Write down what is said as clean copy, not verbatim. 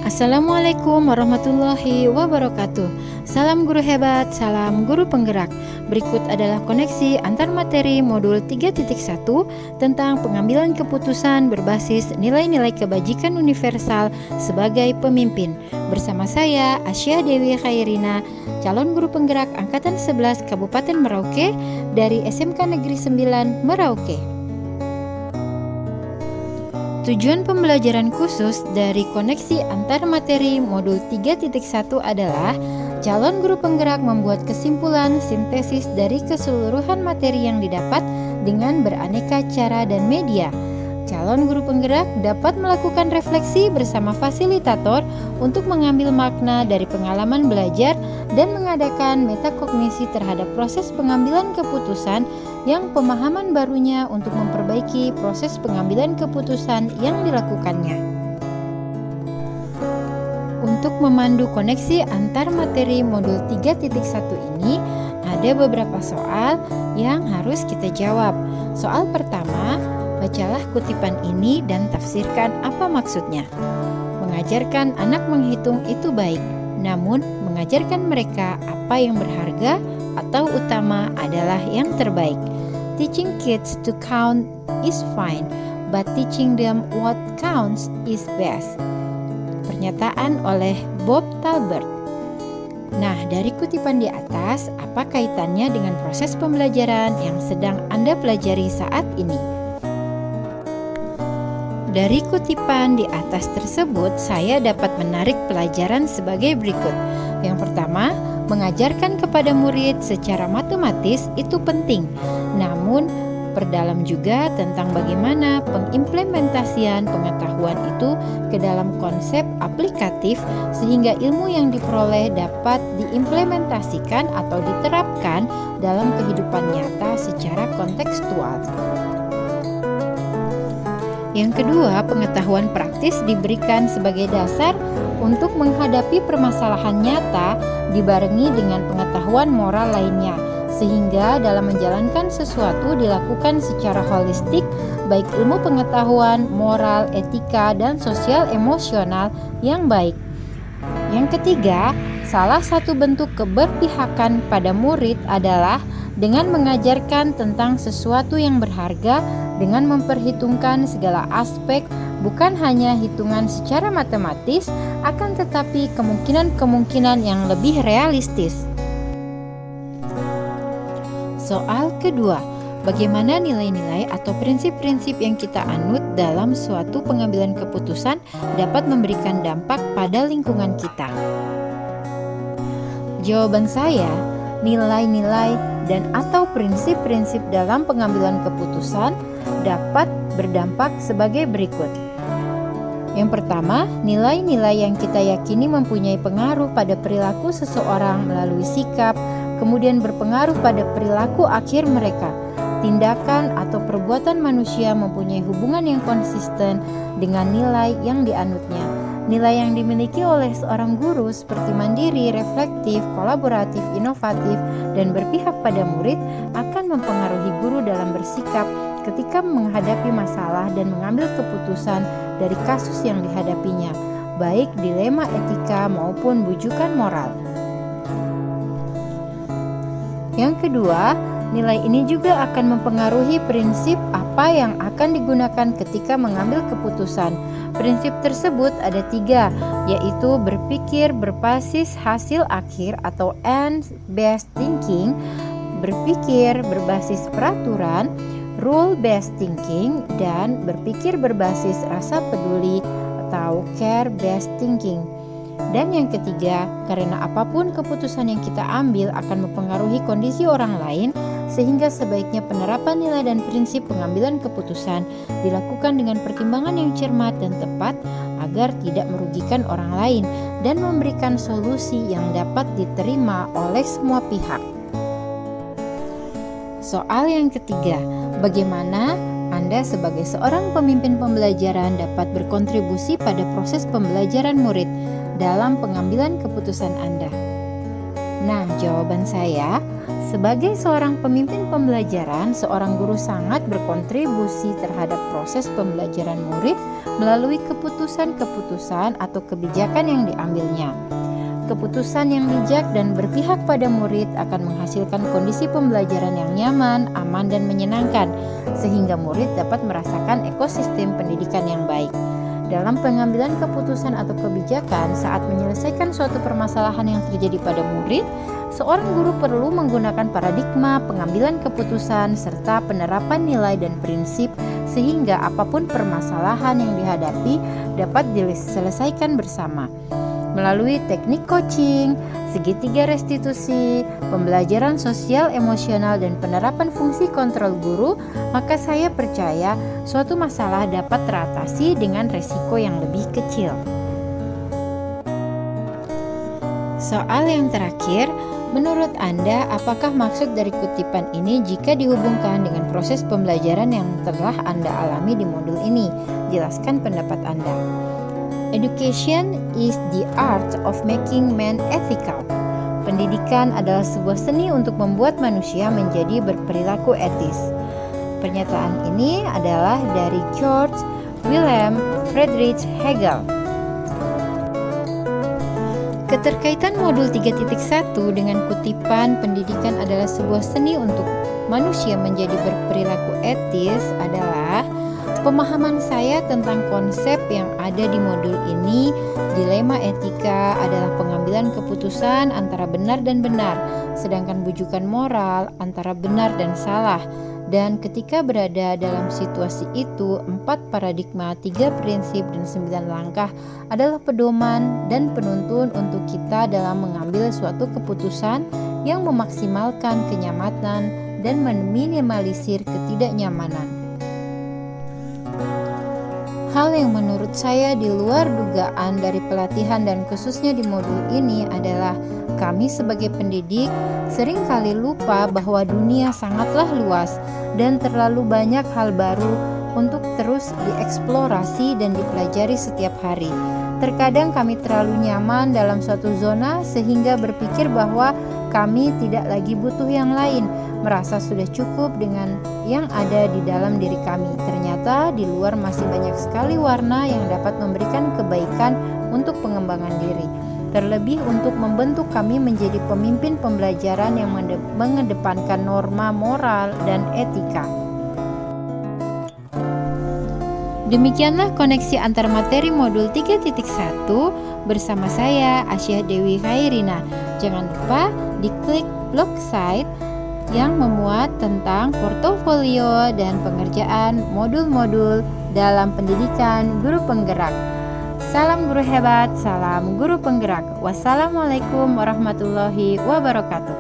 Assalamualaikum warahmatullahi wabarakatuh. Salam guru hebat, salam guru penggerak. Berikut adalah koneksi antar materi modul 3.1 tentang pengambilan keputusan berbasis nilai-nilai kebajikan universal sebagai pemimpin. Bersama saya, Asya Dewi Khairina, calon guru penggerak Angkatan 11 Kabupaten Merauke dari SMK Negeri 9 Merauke. Tujuan pembelajaran khusus dari koneksi antar materi modul 3.1 adalah calon guru penggerak membuat kesimpulan sintesis dari keseluruhan materi yang didapat dengan beraneka cara dan media. Calon guru penggerak dapat melakukan refleksi bersama fasilitator untuk mengambil makna dari pengalaman belajar dan mengadakan metakognisi terhadap proses pengambilan keputusan yang pemahaman barunya untuk memperbaiki proses pengambilan keputusan yang dilakukannya. Untuk memandu koneksi antar materi modul 3.1 ini, ada beberapa soal yang harus kita jawab. Soal pertama, bacalah kutipan ini dan tafsirkan apa maksudnya. Mengajarkan anak menghitung itu baik, namun mengajarkan mereka apa yang berharga atau utama adalah yang terbaik. Teaching kids to count is fine, but teaching them what counts is best. Pernyataan oleh Bob Talbert. Nah, dari kutipan di atas, apa kaitannya dengan proses pembelajaran yang sedang Anda pelajari saat ini? Dari kutipan di atas tersebut, saya dapat menarik pelajaran sebagai berikut. Yang pertama, mengajarkan kepada murid secara matematis itu penting, namun perdalam juga tentang bagaimana pengimplementasian pengetahuan itu ke dalam konsep aplikatif sehingga ilmu yang diperoleh dapat diimplementasikan atau diterapkan dalam kehidupan nyata secara kontekstual. Yang kedua, pengetahuan praktis diberikan sebagai dasar untuk menghadapi permasalahan nyata dibarengi dengan pengetahuan moral lainnya, sehingga dalam menjalankan sesuatu dilakukan secara holistik, baik ilmu pengetahuan, moral, etika, dan sosial emosional yang baik. Yang ketiga, salah satu bentuk keberpihakan pada murid adalah dengan mengajarkan tentang sesuatu yang berharga dengan memperhitungkan segala aspek, bukan hanya hitungan secara matematis, akan tetapi kemungkinan-kemungkinan yang lebih realistis. Soal kedua, bagaimana nilai-nilai atau prinsip-prinsip yang kita anut dalam suatu pengambilan keputusan dapat memberikan dampak pada lingkungan kita? Jawaban saya, nilai-nilai dan atau prinsip-prinsip dalam pengambilan keputusan dapat berdampak sebagai berikut. Yang pertama, nilai-nilai yang kita yakini mempunyai pengaruh pada perilaku seseorang melalui sikap, kemudian berpengaruh pada perilaku akhir mereka. Tindakan atau perbuatan manusia mempunyai hubungan yang konsisten dengan nilai yang dianutnya. Nilai yang dimiliki oleh seorang guru seperti mandiri, reflektif, kolaboratif, inovatif, dan berpihak pada murid akan mempengaruhi guru dalam bersikap ketika menghadapi masalah dan mengambil keputusan dari kasus yang dihadapinya, baik dilema etika maupun bujukan moral. Yang kedua, nilai ini juga akan mempengaruhi prinsip apa yang akan digunakan ketika mengambil keputusan. Prinsip tersebut ada 3, yaitu berpikir berbasis hasil akhir atau end-based thinking, berpikir berbasis peraturan, rule-based thinking, dan berpikir berbasis rasa peduli atau care-based thinking. Dan yang ketiga, karena apapun keputusan yang kita ambil akan mempengaruhi kondisi orang lain, sehingga sebaiknya penerapan nilai dan prinsip pengambilan keputusan dilakukan dengan pertimbangan yang cermat dan tepat agar tidak merugikan orang lain dan memberikan solusi yang dapat diterima oleh semua pihak. Soal yang ketiga, bagaimana Anda sebagai seorang pemimpin pembelajaran dapat berkontribusi pada proses pembelajaran murid dalam pengambilan keputusan Anda? Nah, jawaban saya Sebagai seorang pemimpin pembelajaran, seorang guru sangat berkontribusi terhadap proses pembelajaran murid melalui keputusan-keputusan atau kebijakan yang diambilnya. Keputusan yang bijak dan berpihak pada murid akan menghasilkan kondisi pembelajaran yang nyaman, aman, dan menyenangkan, sehingga murid dapat merasakan ekosistem pendidikan yang baik. Dalam pengambilan keputusan atau kebijakan saat menyelesaikan suatu permasalahan yang terjadi pada murid, seorang guru perlu menggunakan paradigma pengambilan keputusan serta penerapan nilai dan prinsip sehingga apapun permasalahan yang dihadapi dapat diselesaikan bersama. Melalui teknik coaching, segitiga restitusi, pembelajaran sosial emosional, dan penerapan fungsi kontrol guru, maka saya percaya suatu masalah dapat teratasi dengan resiko yang lebih kecil. Soal yang terakhir, menurut Anda, apakah maksud dari kutipan ini jika dihubungkan dengan proses pembelajaran yang telah Anda alami di modul ini? Jelaskan pendapat Anda. Education is the art of making man ethical. Pendidikan adalah sebuah seni untuk membuat manusia menjadi berperilaku etis. Pernyataan ini adalah dari George Wilhelm Friedrich Hegel. Keterkaitan modul 3.1 dengan kutipan pendidikan adalah sebuah seni untuk manusia menjadi berperilaku etis adalah pemahaman saya tentang konsep yang ada di modul ini. Dilema etika adalah pengambilan keputusan antara benar dan benar, sedangkan bujukan moral antara benar dan salah. Dan ketika berada dalam situasi itu, 4 paradigma, 3 prinsip, dan 9 langkah adalah pedoman dan penuntun untuk kita dalam mengambil suatu keputusan yang memaksimalkan kenyamanan dan meminimalisir ketidaknyamanan. Hal yang menurut saya di luar dugaan dari pelatihan dan khususnya di modul ini adalah kami sebagai pendidik seringkali lupa bahwa dunia sangatlah luas dan terlalu banyak hal baru untuk terus dieksplorasi dan dipelajari setiap hari. Terkadang kami terlalu nyaman dalam suatu zona sehingga berpikir bahwa kami tidak lagi butuh yang lain, merasa sudah cukup dengan yang ada di dalam diri kami. Ternyata di luar masih banyak sekali warna yang dapat memberikan kebaikan untuk pengembangan diri. Terlebih untuk membentuk kami menjadi pemimpin pembelajaran yang mengedepankan norma moral dan etika. Demikianlah koneksi antar materi modul 3.1 bersama saya Asyiah Dewi Khairina. Jangan lupa diklik blog site yang memuat tentang portofolio dan pengerjaan modul-modul dalam pendidikan guru penggerak. Salam guru hebat, salam guru penggerak. Wassalamualaikum warahmatullahi wabarakatuh.